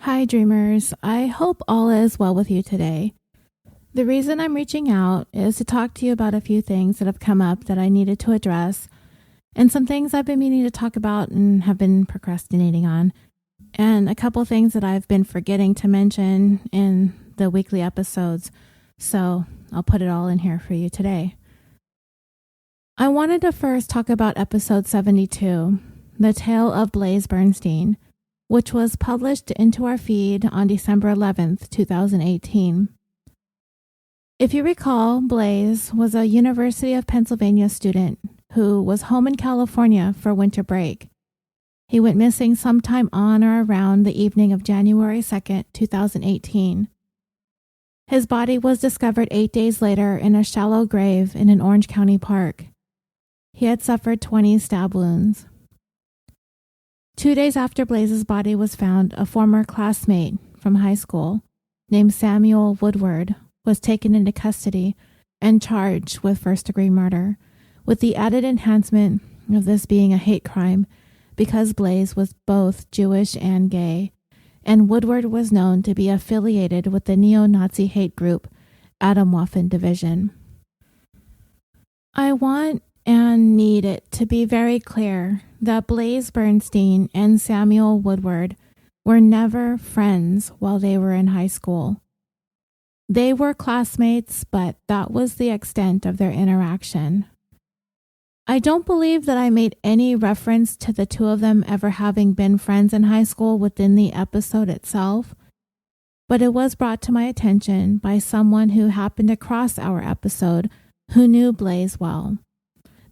Hi, dreamers. I hope all is well with you today. The reason I'm reaching out is to talk to you about a few things that have come up that I needed to address, and some things I've been meaning to talk about and have been procrastinating on, and a couple things that I've been forgetting to mention in the weekly episodes, so I'll put it all in here for you today. I wanted to first talk about episode 72, The Tale of Blaze Bernstein, which was published into our feed on December 11th, 2018. If you recall, Blaze was a University of Pennsylvania student who was home in California for winter break. He went missing sometime on or around the evening of January 2nd, 2018. His body was discovered 8 days later in a shallow grave in an Orange County park. He had suffered 20 stab wounds. 2 days after Blaze's body was found, a former classmate from high school named Samuel Woodward was taken into custody and charged with first-degree murder, with the added enhancement of this being a hate crime because Blaze was both Jewish and gay, and Woodward was known to be affiliated with the neo-Nazi hate group Atomwaffen Division. I want and need it to be very clear that Blaze Bernstein and Samuel Woodward were never friends while they were in high school. They were classmates, but that was the extent of their interaction. I don't believe that I made any reference to the two of them ever having been friends in high school within the episode itself, but it was brought to my attention by someone who happened across our episode who knew Blaze well,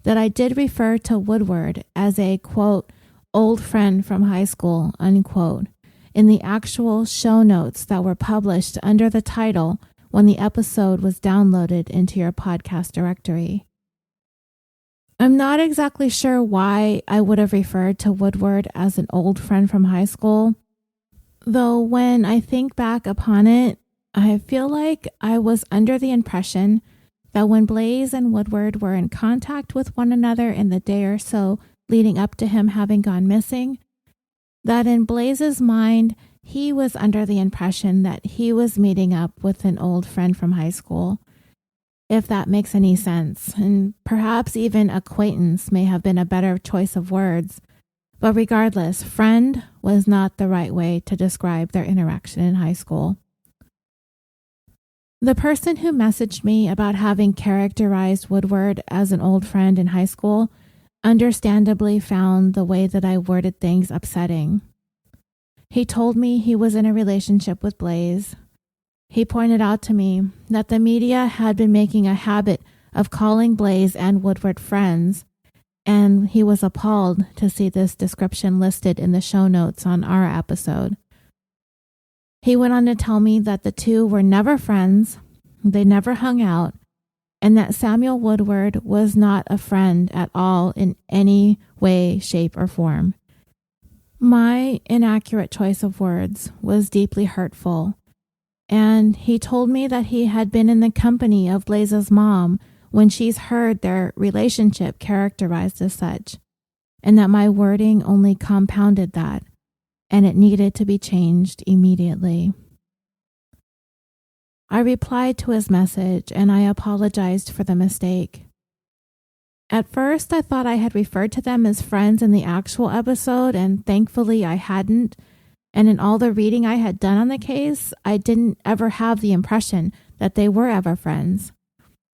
that I did refer to Woodward as a, quote, old friend from high school, unquote, in the actual show notes that were published under the title when the episode was downloaded into your podcast directory. I'm not exactly sure why I would have referred to Woodward as an old friend from high school, though when I think back upon it, I feel like I was under the impression that when Blaze and Woodward were in contact with one another in the day or so leading up to him having gone missing, that in Blaze's mind, he was under the impression that he was meeting up with an old friend from high school, if that makes any sense, and perhaps even acquaintance may have been a better choice of words, but regardless, friend was not the right way to describe their interaction in high school. The person who messaged me about having characterized Woodward as an old friend in high school understandably found the way that I worded things upsetting. He told me he was in a relationship with Blaze. He pointed out to me that the media had been making a habit of calling Blaze and Woodward friends, and he was appalled to see this description listed in the show notes on our episode. He went on to tell me that the two were never friends, they never hung out, and that Samuel Woodward was not a friend at all in any way, shape, or form. My inaccurate choice of words was deeply hurtful, and he told me that he had been in the company of Blaze's mom when she's heard their relationship characterized as such, and that my wording only compounded that, and it needed to be changed immediately. I replied to his message and I apologized for the mistake. At first, I thought I had referred to them as friends in the actual episode, and thankfully I hadn't. And in all the reading I had done on the case, I didn't ever have the impression that they were ever friends.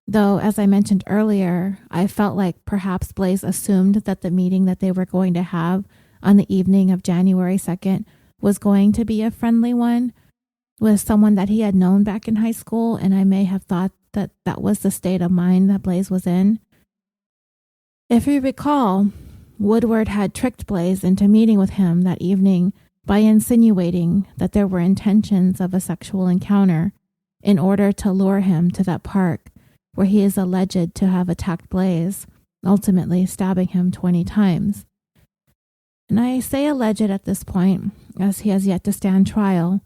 Though, as I mentioned earlier, I felt like perhaps Blaze assumed that the meeting that they were going to have on the evening of January 2nd was going to be a friendly one with someone that he had known back in high school, and I may have thought that that was the state of mind that Blaze was in. If you recall, Woodward had tricked Blaze into meeting with him that evening by insinuating that there were intentions of a sexual encounter in order to lure him to that park where he is alleged to have attacked Blaze, ultimately stabbing him 20 times. And I say alleged at this point, as he has yet to stand trial,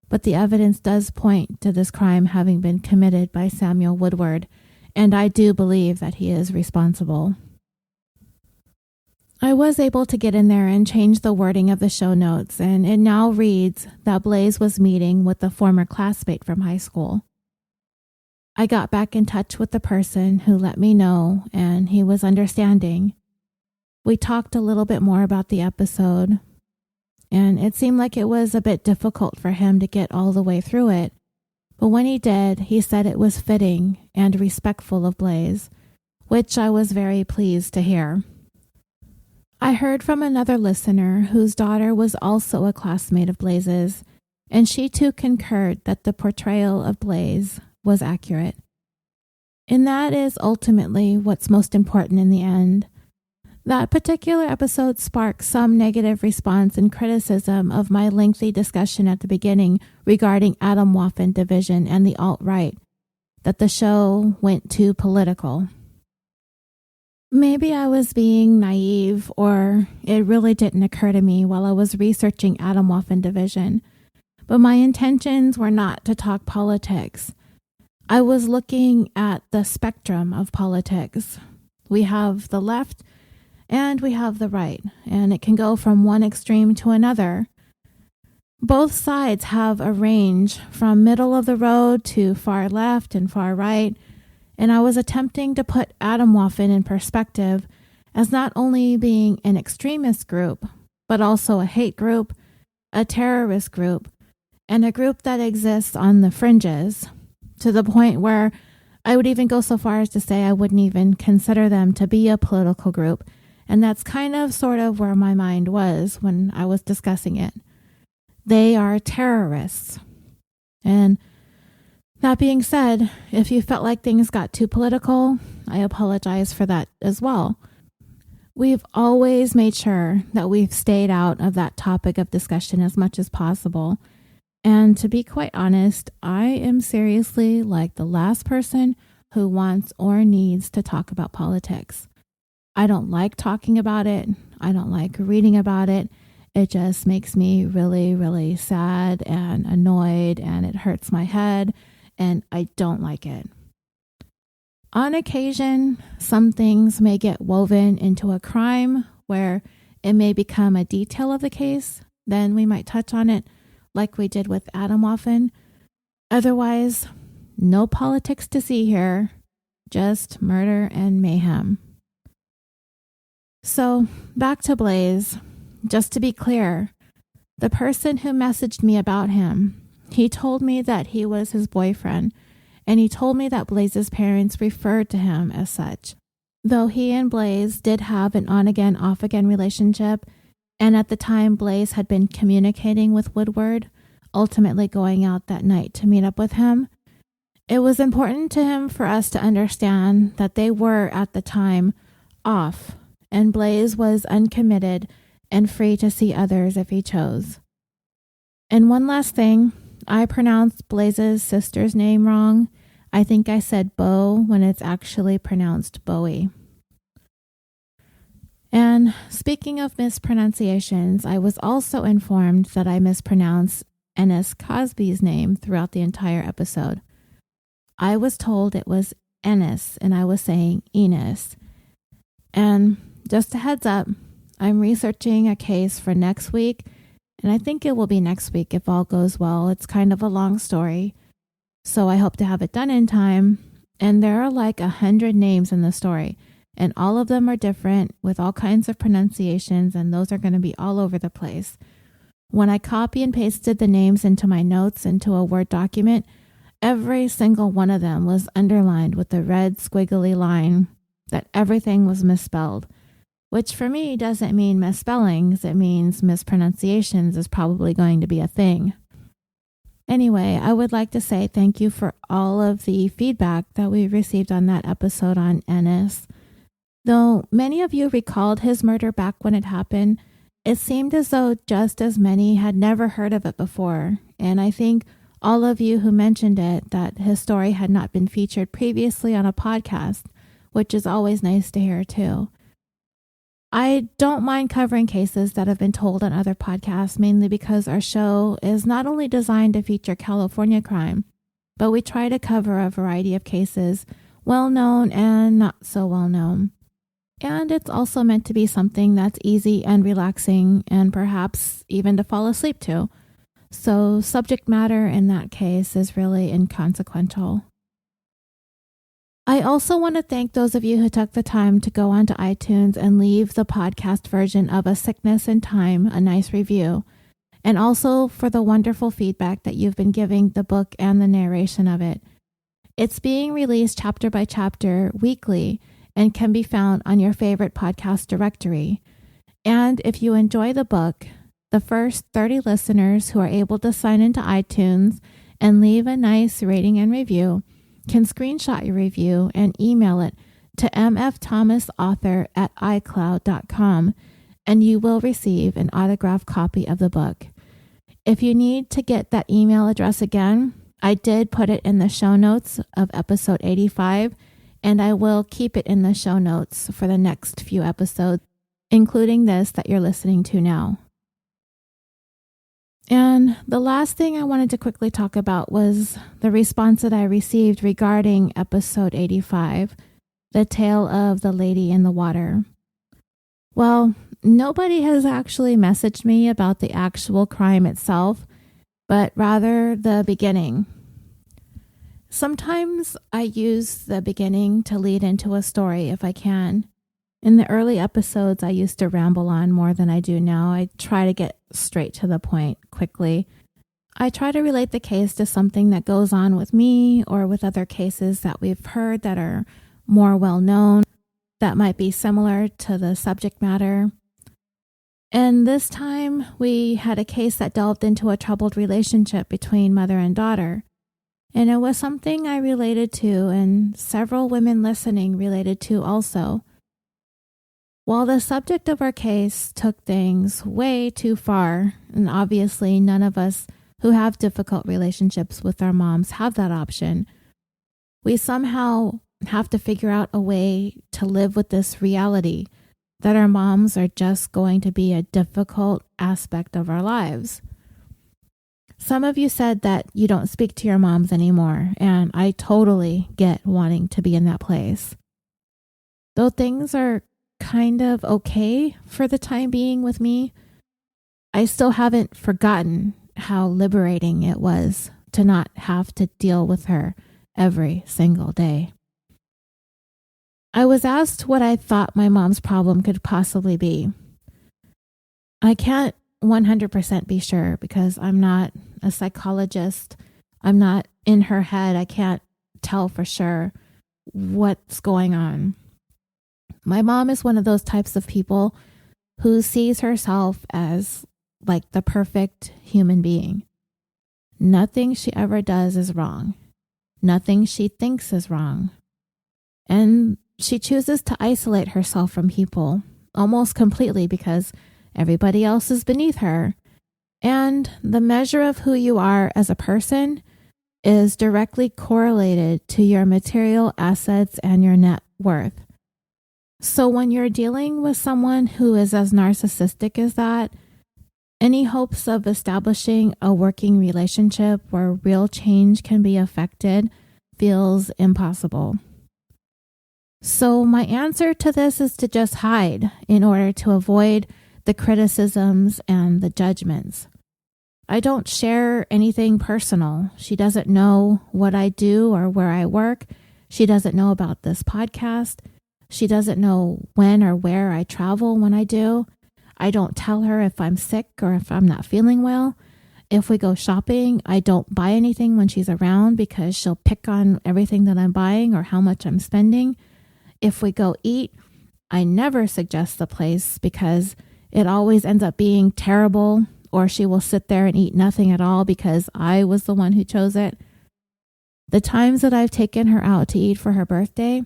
but the evidence does point to this crime having been committed by Samuel Woodward, and I do believe that he is responsible. I was able to get in there and change the wording of the show notes, and it now reads that Blaze was meeting with a former classmate from high school. I got back in touch with the person who let me know, and he was understanding. We talked a little bit more about the episode, and it seemed like it was a bit difficult for him to get all the way through it, but when he did, he said it was fitting and respectful of Blaze, which I was very pleased to hear. I heard from another listener whose daughter was also a classmate of Blaze's, and she too concurred that the portrayal of Blaze was accurate. And that is ultimately what's most important in the end. That particular episode sparked some negative response and criticism of my lengthy discussion at the beginning regarding Atomwaffen division and the alt-right, that the show went too political. Maybe I was being naive, or it really didn't occur to me while I was researching Atomwaffen division, but my intentions were not to talk politics. I was looking at the spectrum of politics. We have the left and we have the right, and it can go from one extreme to another. Both sides have a range from middle of the road to far left and far right, and I was attempting to put Atomwaffen in perspective as not only being an extremist group, but also a hate group, a terrorist group, and a group that exists on the fringes, to the point where I would even go so far as to say I wouldn't even consider them to be a political group. And that's kind of sort of where my mind was when I was discussing it. They are terrorists. And that being said, if you felt like things got too political, I apologize for that as well. We've always made sure that we've stayed out of that topic of discussion as much as possible. And to be quite honest, I am seriously like the last person who wants or needs to talk about politics. I don't like talking about it. I don't like reading about it. It just makes me really, really sad and annoyed, and it hurts my head, and I don't like it. On occasion, some things may get woven into a crime where it may become a detail of the case. Then we might touch on it, like we did with Atomwaffen. Otherwise, no politics to see here, just murder and mayhem. So, back to Blaze. Just to be clear, the person who messaged me about him, he told me that he was his boyfriend, and he told me that Blaze's parents referred to him as such. Though he and Blaze did have an on-again, off-again relationship, and at the time Blaze had been communicating with Woodward, ultimately going out that night to meet up with him, it was important to him for us to understand that they were, at the time, off, and Blaze was uncommitted and free to see others if he chose. And one last thing, I pronounced Blaze's sister's name wrong. I think I said Bo when it's actually pronounced Bowie. And speaking of mispronunciations, I was also informed that I mispronounced Ennis Cosby's name throughout the entire episode. I was told it was Ennis, and I was saying Enos. And just a heads up, I'm researching a case for next week, and I think it will be next week if all goes well. It's kind of a long story, so I hope to have it done in time. And there are like 100 names in the story, and all of them are different with all kinds of pronunciations, and those are going to be all over the place. When I copy and pasted the names into my notes into a Word document, every single one of them was underlined with a red squiggly line that everything was misspelled, which for me doesn't mean misspellings. It means mispronunciations is probably going to be a thing. Anyway, I would like to say thank you for all of the feedback that we received on that episode on Ennis. Though many of you recalled his murder back when it happened, it seemed as though just as many had never heard of it before, and I think all of you who mentioned it, that his story had not been featured previously on a podcast, which is always nice to hear too. I don't mind covering cases that have been told on other podcasts, mainly because our show is not only designed to feature California crime, but we try to cover a variety of cases, well known and not so well known. And it's also meant to be something that's easy and relaxing and perhaps even to fall asleep to. So subject matter in that case is really inconsequential. I also want to thank those of you who took the time to go onto iTunes and leave the podcast version of A Sickness in Time a nice review, and also for the wonderful feedback that you've been giving the book and the narration of it. It's being released chapter by chapter weekly and can be found on your favorite podcast directory. And if you enjoy the book, the first 30 listeners who are able to sign into iTunes and leave a nice rating and review can screenshot your review and email it to mfthomasauthor@icloud.com, and you will receive an autographed copy of the book. If you need to get that email address again, I did put it in the show notes of episode 85, and I will keep it in the show notes for the next few episodes, including this that you're listening to now. And the last thing I wanted to quickly talk about was the response that I received regarding episode 85, the tale of the lady in the water. Well, nobody has actually messaged me about the actual crime itself, but rather the beginning. Sometimes I use the beginning to lead into a story if I can. In the early episodes, I used to ramble on more than I do now. I try to get straight to the point quickly. I try to relate the case to something that goes on with me or with other cases that we've heard that are more well known, that might be similar to the subject matter. And this time, we had a case that delved into a troubled relationship between mother and daughter. And it was something I related to, and several women listening related to also. While the subject of our case took things way too far, and obviously none of us who have difficult relationships with our moms have that option, we somehow have to figure out a way to live with this reality that our moms are just going to be a difficult aspect of our lives. Some of you said that you don't speak to your moms anymore, and I totally get wanting to be in that place. Though things are kind of okay for the time being with me, I still haven't forgotten how liberating it was to not have to deal with her every single day. I was asked what I thought my mom's problem could possibly be. I can't 100% be sure because I'm not a psychologist. I'm not in her head. I can't tell for sure what's going on. My mom is one of those types of people who sees herself as like the perfect human being. Nothing she ever does is wrong. Nothing she thinks is wrong. And she chooses to isolate herself from people almost completely because everybody else is beneath her. And the measure of who you are as a person is directly correlated to your material assets and your net worth. So when you're dealing with someone who is as narcissistic as that, any hopes of establishing a working relationship where real change can be affected feels impossible. So my answer to this is to just hide in order to avoid the criticisms and the judgments. I don't share anything personal. She doesn't know what I do or where I work. She doesn't know about this podcast. She doesn't know when or where I travel when I do. I don't tell her if I'm sick or if I'm not feeling well. If we go shopping, I don't buy anything when she's around because she'll pick on everything that I'm buying or how much I'm spending. If we go eat, I never suggest the place because it always ends up being terrible, or she will sit there and eat nothing at all because I was the one who chose it. The times that I've taken her out to eat for her birthday,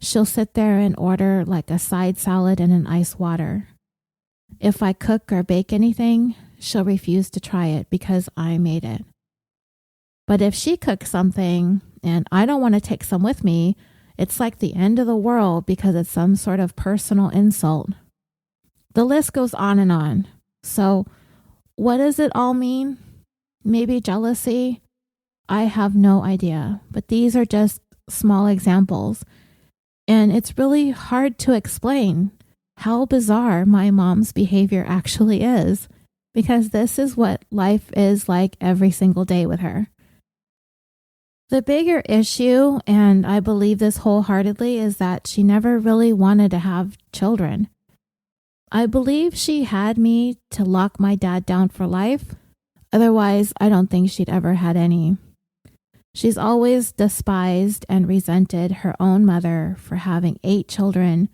she'll sit there and order like a side salad and an ice water. If I cook or bake anything, she'll refuse to try it because I made it. But if she cooks something and I don't want to take some with me, it's like the end of the world because it's some sort of personal insult. The list goes on and on. So what does it all mean? Maybe jealousy? I have no idea, but these are just small examples. And it's really hard to explain how bizarre my mom's behavior actually is, because this is what life is like every single day with her. The bigger issue, and I believe this wholeheartedly, is that she never really wanted to have children. I believe she had me to lock my dad down for life. Otherwise, I don't think she'd ever had any. She's always despised and resented her own mother for having 8 children,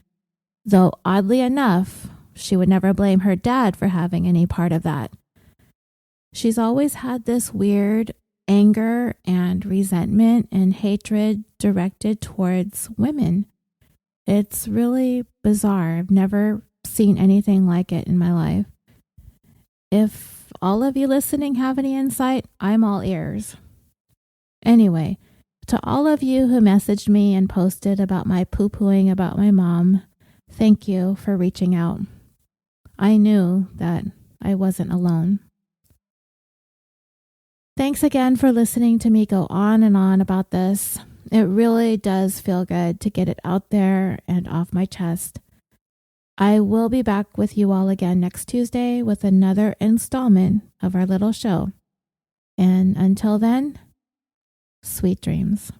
though oddly enough, she would never blame her dad for having any part of that. She's always had this weird anger and resentment and hatred directed towards women. It's really bizarre. I've never seen anything like it in my life. If all of you listening have any insight, I'm all ears. Anyway, to all of you who messaged me and posted about my poo-pooing about my mom, thank you for reaching out. I knew that I wasn't alone. Thanks again for listening to me go on and on about this. It really does feel good to get it out there and off my chest. I will be back with you all again next Tuesday with another installment of our little show. And until then, sweet dreams.